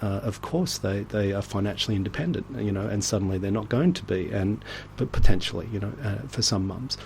of course they are financially independent, and suddenly they're not going to be, but potentially, for some mums.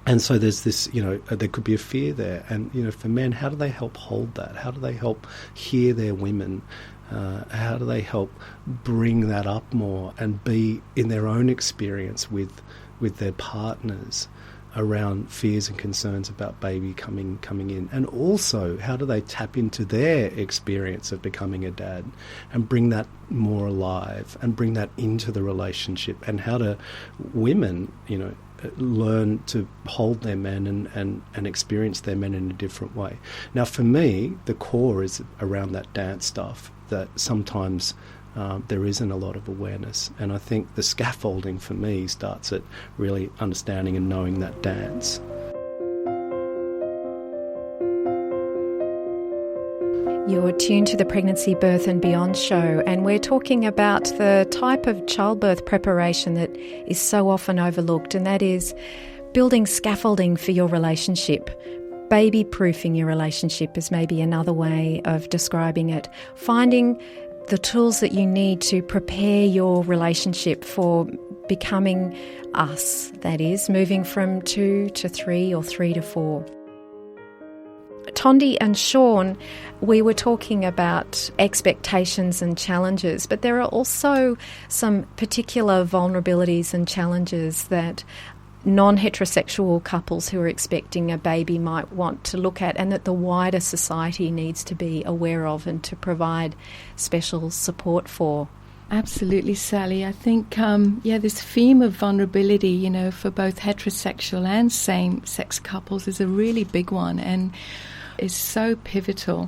And so there's this, there could be a fear there. And, for men, how do they help hold that? How do they help hear their women? How do they help bring that up more and be in their own experience with their partners around fears and concerns about baby coming in? And also, how do they tap into their experience of becoming a dad and bring that more alive and bring that into the relationship? And how do women, learn to hold their men and experience their men in a different way? Now, for me, the core is around that dance stuff that sometimes there isn't a lot of awareness. And I think the scaffolding for me starts at really understanding and knowing that dance. You're tuned to the Pregnancy, Birth and Beyond show, and we're talking about the type of childbirth preparation that is so often overlooked, and that is building scaffolding for your relationship. Baby-proofing your relationship is maybe another way of describing it. Finding the tools that you need to prepare your relationship for becoming us, that is, moving from 2 to 3 or 3 to 4. Tondi and Sean, we were talking about expectations and challenges, but there are also some particular vulnerabilities and challenges that non-heterosexual couples who are expecting a baby might want to look at, and that the wider society needs to be aware of and to provide special support for. Absolutely, Sally. I think, this theme of vulnerability, for both heterosexual and same-sex couples is a really big one and is so pivotal.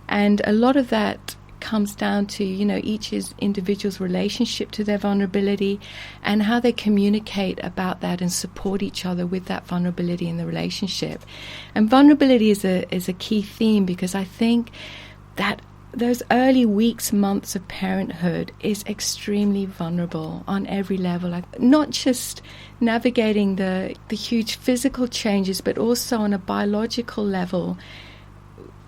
And a lot of that comes down to, each individual's relationship to their vulnerability and how they communicate about that and support each other with that vulnerability in the relationship. And vulnerability is a key theme, because I think that those early weeks, months of parenthood is extremely vulnerable on every level. Not just navigating the huge physical changes, but also on a biological level.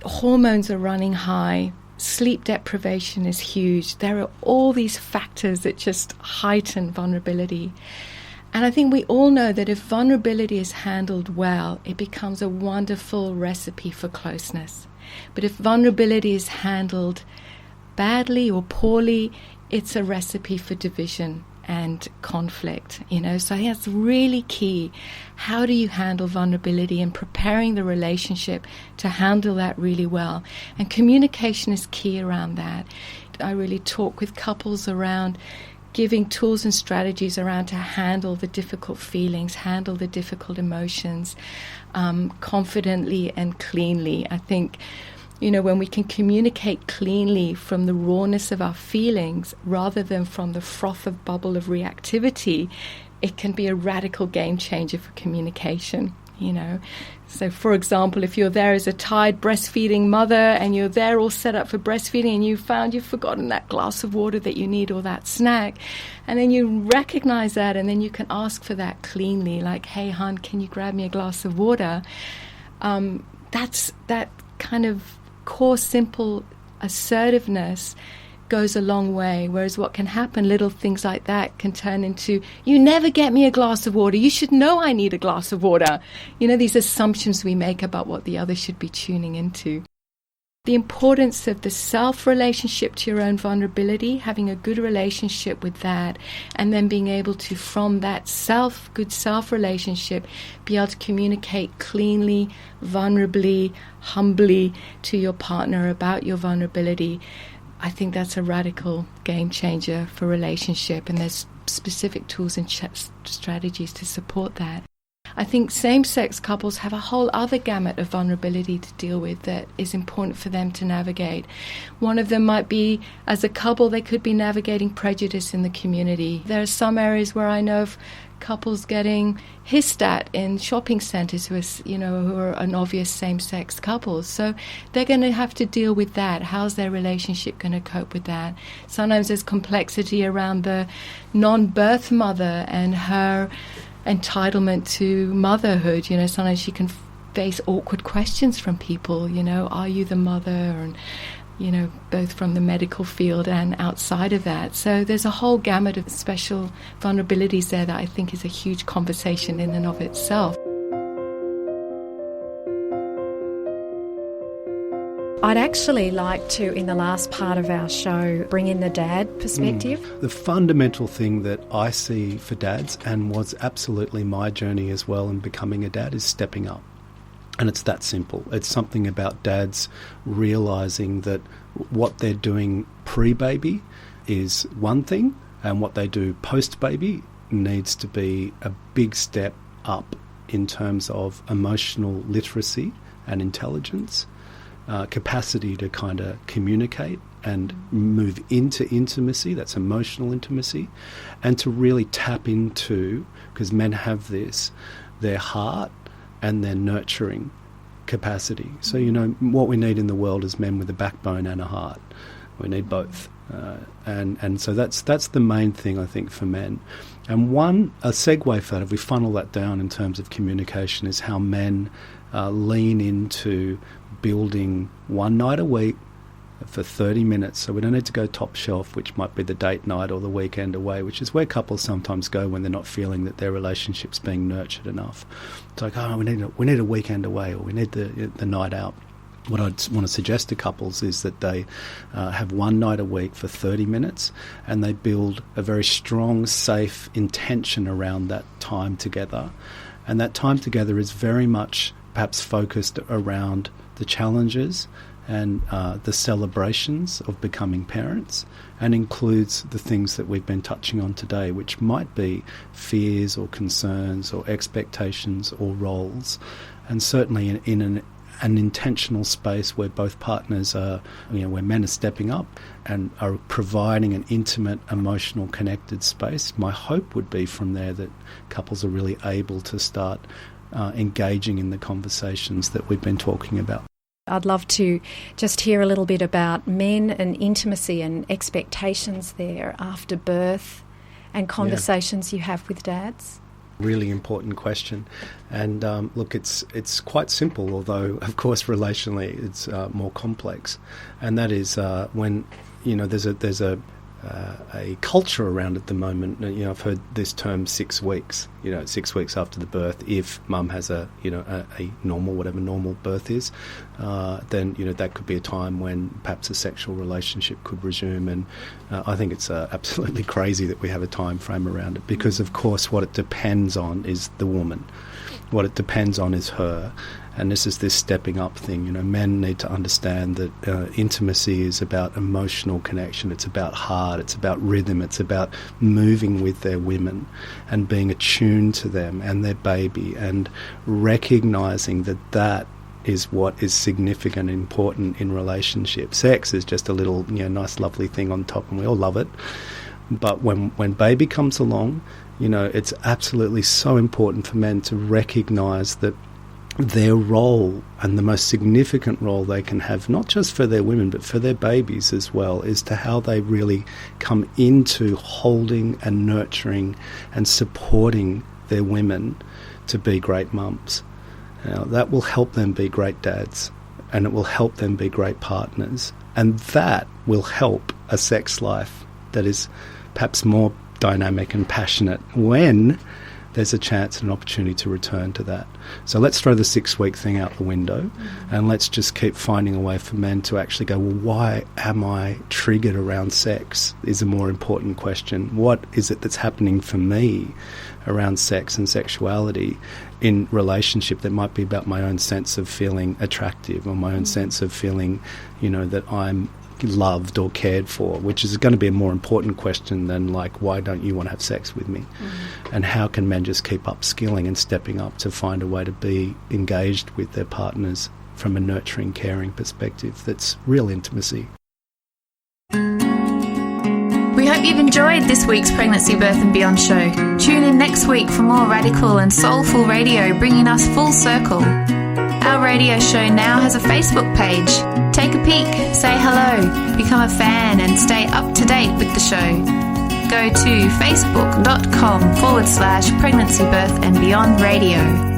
Hormones are running high. Sleep deprivation is huge. There are all these factors that just heighten vulnerability. And I think we all know that if vulnerability is handled well, it becomes a wonderful recipe for closeness. But if vulnerability is handled badly or poorly, it's a recipe for division and conflict, So I think that's really key. How do you handle vulnerability, and preparing the relationship to handle that really well? And communication is key around that. I really talk with couples around giving tools and strategies around to handle the difficult feelings, handle the difficult emotions, confidently and cleanly. I think, when we can communicate cleanly from the rawness of our feelings rather than from the froth of bubble of reactivity, it can be a radical game changer for communication, So, for example, if you're there as a tired breastfeeding mother and you're there all set up for breastfeeding and you found you've forgotten that glass of water that you need or that snack, and then you recognize that and then you can ask for that cleanly, like, hey, hon, can you grab me a glass of water? That's that kind of core, simple assertiveness goes a long way. Whereas what can happen, little things like that can turn into, you never get me a glass of water. You should know I need a glass of water. These assumptions we make about what the other should be tuning into. The importance of the self-relationship to your own vulnerability, having a good relationship with that, and then being able to, from that good self-relationship, be able to communicate cleanly, vulnerably, humbly to your partner about your vulnerability. I think that's a radical game changer for relationship, and there's specific tools and strategies to support that. I think same-sex couples have a whole other gamut of vulnerability to deal with that is important for them to navigate. One of them might be, as a couple, they could be navigating prejudice in the community. There are some areas where I know of couples getting hissed at in shopping centres who are an obvious same-sex couples. So they're going to have to deal with that. How's their relationship going to cope with that? Sometimes there's complexity around the non-birth mother and her entitlement to motherhood. Sometimes she can face awkward questions from people, are you the mother? And both from the medical field and outside of that. So there's a whole gamut of special vulnerabilities there that I think is a huge conversation in and of itself. I'd actually like to, in the last part of our show, bring in the dad perspective. The fundamental thing that I see for dads, and was absolutely my journey as well in becoming a dad, is stepping up. And it's that simple. It's something about dads realising that what they're doing pre-baby is one thing, and what they do post-baby needs to be a big step up in terms of emotional literacy and intelligence, capacity to kind of communicate and move into intimacy, that's emotional intimacy, and to really tap into, because men have this, their heart and their nurturing capacity. So, what we need in the world is men with a backbone and a heart. We need both. And so that's the main thing, I think, for men. And a segue for that, if we funnel that down in terms of communication, is how men lean into building one night a week for 30 minutes. So we don't need to go top shelf, which might be the date night or the weekend away, which is where couples sometimes go when they're not feeling that their relationship's being nurtured enough. It's like, we need a weekend away, or we need the night out. What I'd want to suggest to couples is that they have one night a week for 30 minutes, and they build a very strong, safe intention around that time together. And that time together is very much perhaps focused around the challenges and the celebrations of becoming parents, and includes the things that we've been touching on today, which might be fears or concerns or expectations or roles. And certainly in an intentional space where both partners are, where men are stepping up and are providing an intimate, emotional, connected space, my hope would be from there that couples are really able to start engaging in the conversations that we've been talking about. I'd love to just hear a little bit about men and intimacy and expectations there after birth, and conversations you have with dads. Really important question. And look, it's quite simple, although of course relationally it's more complex. And that is when there's a culture around at the moment. I've heard this term 6 weeks. 6 weeks after the birth, if mum has a normal, whatever normal birth is, then that could be a time when perhaps a sexual relationship could resume. And I think it's absolutely crazy that we have a time frame around it, because of course what it depends on is the woman. What it depends on is her. And this is this stepping up thing. Men need to understand that intimacy is about emotional connection. It's about heart. It's about rhythm. It's about moving with their women and being attuned to them and their baby, and recognising that is what is significant and important in relationship. Sex is just a little, nice, lovely thing on top, and we all love it. But when baby comes along, it's absolutely so important for men to recognise that their role, and the most significant role they can have, not just for their women but for their babies as well, is to how they really come into holding and nurturing and supporting their women to be great mums. Now, that will help them be great dads, and it will help them be great partners, and that will help a sex life that is perhaps more dynamic and passionate when there's a chance and an opportunity to return to that. So let's throw the 6-week thing out the window, and let's just keep finding a way for men to actually go, well, why am I triggered around sex, is a more important question. What is it that's happening for me around sex and sexuality in relationship that might be about my own sense of feeling attractive, or my own sense of feeling, that I'm loved or cared for, which is going to be a more important question than why don't you want to have sex with me? And how can men just keep upskilling and stepping up to find a way to be engaged with their partners from a nurturing, caring perspective that's real intimacy. We hope you've enjoyed this week's Pregnancy, Birth and Beyond show. Tune in next week for more radical and soulful radio, bringing us full circle. Our radio show now has a Facebook page. Take a peek, say hello, become a fan and stay up to date with the show. Go to facebook.com/Pregnancy, Birth and Beyond Radio.